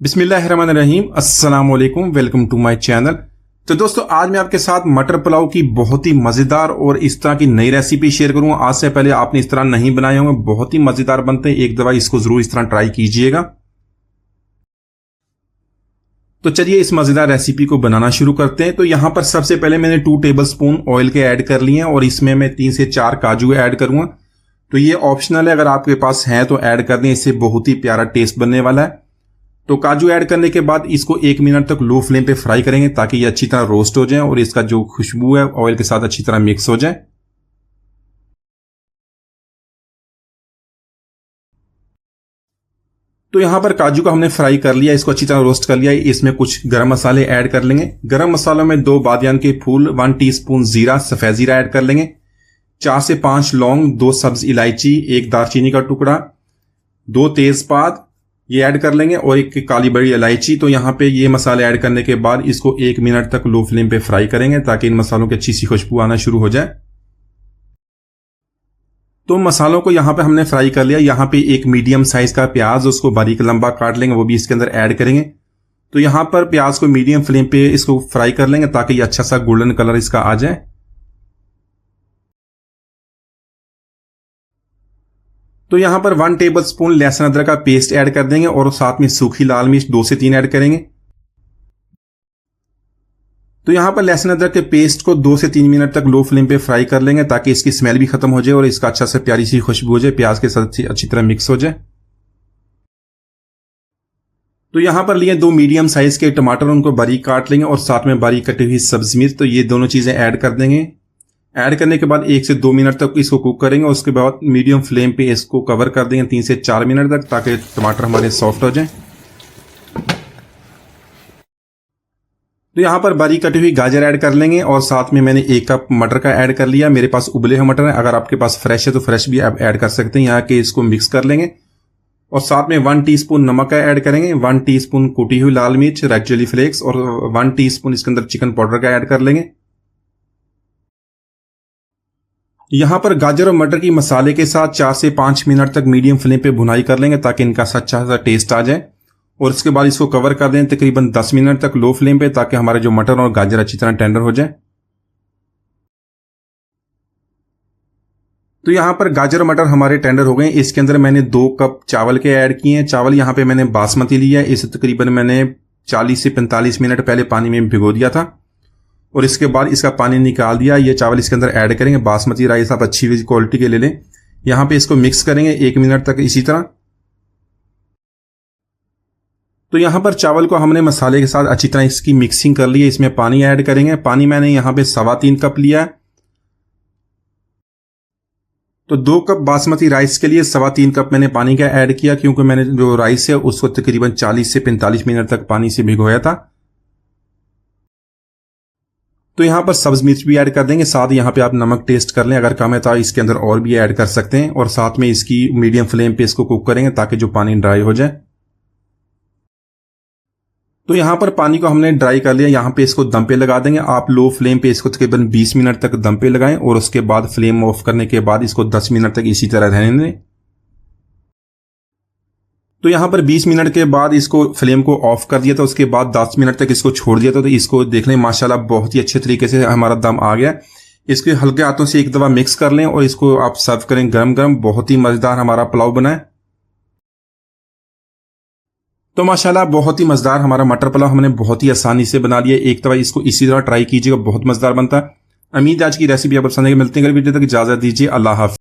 बिस्मिल्लाहिर्रहमानिर्रहीम, अस्सलाम वालेकुम, वेलकम टू माय चैनल। तो दोस्तों, आज मैं आपके साथ मटर पुलाव की बहुत ही मजेदार और इस तरह की नई रेसिपी शेयर करूंगा। आज से पहले आपने इस तरह नहीं बनाए होंगे, बहुत ही मजेदार बनते हैं। एक दफा इसको जरूर इस तरह ट्राई कीजिएगा। तो चलिए इस मजेदार रेसिपी को बनाना शुरू करते हैं। तो यहां पर सबसे पहले मैंने 2 टेबलस्पून ऑयल के ऐड कर लिए हैं और इसमें मैं 3 से 4 काजू ऐड करूंगा। तो ये ऑप्शनल है, अगर आपके पास है तो ऐड कर दें, इससे बहुत ही प्यारा टेस्ट बनने वाला है। तो काजू ऐड करने के बाद इसको 1 मिनट तक लो फ्लेम पे फ्राई करेंगे ताकि ये अच्छी तरह रोस्ट हो जाए और इसका जो खुशबू है ऑयल के साथ अच्छी तरह मिक्स हो जाए। तो यहां पर काजू को हमने फ्राई कर लिया, इसको अच्छी तरह रोस्ट कर लिया। इसमें कुछ गरम मसाले ऐड कर लेंगे। गरम मसालों में 2 बादियान के फूल, 1 टीस्पून जीरा, सफेद जीरा ऐड कर लेंगे, 4 से 5 लौंग, 2 सब्ज इलायची, 1 दालचीनी का टुकड़ा, 2 तेजपात ये ऐड कर लेंगे और 1 काली बड़ी इलायची। तो यहाँ पे ये मसाले ऐड करने के बाद इसको 1 मिनट तक लो फ्लेम पे फ्राई करेंगे ताकि इन मसालों की अच्छी सी खुशबू आना शुरू हो जाए। तो मसालों को यहाँ पे हमने फ्राई कर लिया। यहाँ पे 1 मीडियम साइज का प्याज, उसको बारीक लंबा काट लेंगे, वो भी इसके अंदर ऐड करेंगे। तो यहाँ पर प्याज को मीडियम फ्लेम पे इसको फ्राई कर लेंगे ताकि ये अच्छा सा गोल्डन कलर इसका आ जाए। तो यहां पर 1 टेबलस्पून लहसुन अदरक का पेस्ट ऐड कर देंगे और साथ में सूखी लाल मिर्च 2 से 3 ऐड करेंगे। तो यहां पर लहसुन अदरक के पेस्ट को 2 से 3 मिनट तक लो फ्लेम पे फ्राई कर लेंगे ताकि इसकी स्मेल भी खत्म हो जाए और इसका अच्छा से प्यारी सी खुशबू हो जाए, प्याज के साथ अच्छी तरह मिक्स हो जाए। तो यहां पर लिए 2 मीडियम साइज के टमाटर, उनको बारीक काट लेंगे और साथ में बारीक कटी हुई सब्जी मिर्च। तो ये दोनों चीजें ऐड कर देंगे। ऐड करने के बाद 1 से 2 मिनट तक इसको कुक करेंगे। उसके बाद मीडियम फ्लेम पे इसको कवर कर देंगे 3 से 4 मिनट तक ताकि टमाटर हमारे सॉफ्ट हो जाएं। तो यहाँ पर बारीक कटी हुई गाजर ऐड कर लेंगे और साथ में मैंने 1 कप मटर का ऐड कर लिया। मेरे पास उबले हुए मटर है, अगर आपके पास फ्रेश है तो फ्रेश भी आप ऐड कर सकते हैं। यहाँ के इसको मिक्स कर लेंगे और साथ में 1 टीस्पून नमक का ऐड करेंगे, 1 टीस्पून कुटी हुई लाल मिर्च, रेड चिली फ्लेक्स और 1 टीस्पून इसके अंदर चिकन पाउडर का ऐड कर लेंगे। यहां पर गाजर और मटर की मसाले के साथ 4 से 5 मिनट तक मीडियम फ्लेम पे भुनाई कर लेंगे ताकि इनका अच्छा सा टेस्ट आ जाए और इसके बाद इसको कवर कर दें तकरीबन 10 मिनट तक लो फ्लेम पे ताकि हमारे जो मटर और गाजर अच्छी तरह टेंडर हो जाए। तो यहां पर गाजर और मटर हमारे टेंडर हो गए। इसके अंदर मैंने 2 कप चावल के ऐड किए हैं। चावल यहां पे मैंने बासमती लिया है, इसे तकरीबन मैंने 40 से 45 मिनट पहले पानी में भिगो दिया था और इसके बाद इसका पानी निकाल दिया। ये चावल इसके अंदर ऐड करेंगे। बासमती राइस आप अच्छी क्वालिटी के ले लें। यहां पे इसको मिक्स करेंगे 1 मिनट तक इसी तरह। तो यहां पर चावल को हमने मसाले के साथ अच्छी तरह इसकी मिक्सिंग कर ली है। इसमें पानी ऐड करेंगे। पानी मैंने यहां पे 3.25 कप लिया है। तो 2 कप बासमती राइस के लिए 3.25 कप मैंने पानी का ऐड किया, क्योंकि मैंने जो राइस है उसको तकरीबन 40 से 45 मिनट तक पानी से भिगोया था। तो यहां पर सब्ज मिर्च भी ऐड कर देंगे। साथ यहां पे आप नमक टेस्ट कर लें, अगर कम है तो इसके अंदर और भी ऐड कर सकते हैं और साथ में इसकी मीडियम फ्लेम पे इसको कुक करेंगे ताकि जो पानी ड्राई हो जाए। तो यहां पर पानी को हमने ड्राई कर लिया। यहां पे इसको दम पे लगा देंगे। आप लो फ्लेम पे इसको तकरीबन 20 मिनट तक दम पे लगाएं और उसके बाद फ्लेम ऑफ करने के बाद इसको 10 मिनट तक इसी तरह रहने दें। तो यहां पर 20 मिनट के बाद इसको फ्लेम को ऑफ कर दिया था। उसके बाद 10 मिनट तक इसको छोड़ दिया था। तो इसको देख लें, माशाल्लाह बहुत ही अच्छे तरीके से हमारा दम आ गया। इसके हल्के हाथों से एक दफा मिक्स कर लें और इसको आप सर्व करें गरम गरम। बहुत ही मजेदार हमारा पुलाव बना है। तो माशाल्लाह बहुत ही मजेदार हमारा मटर पुलाव हमने बहुत ही आसानी से बना लिया। एक दफा इसको इसी तरह ट्राई कीजिएगा, बहुत मजेदार बनता है। उम्मीद आज की रेसिपी आप पसंद है। मिलते हैं अगली वीडियो तक, इजाजत दीजिए, अल्लाह हाफिज।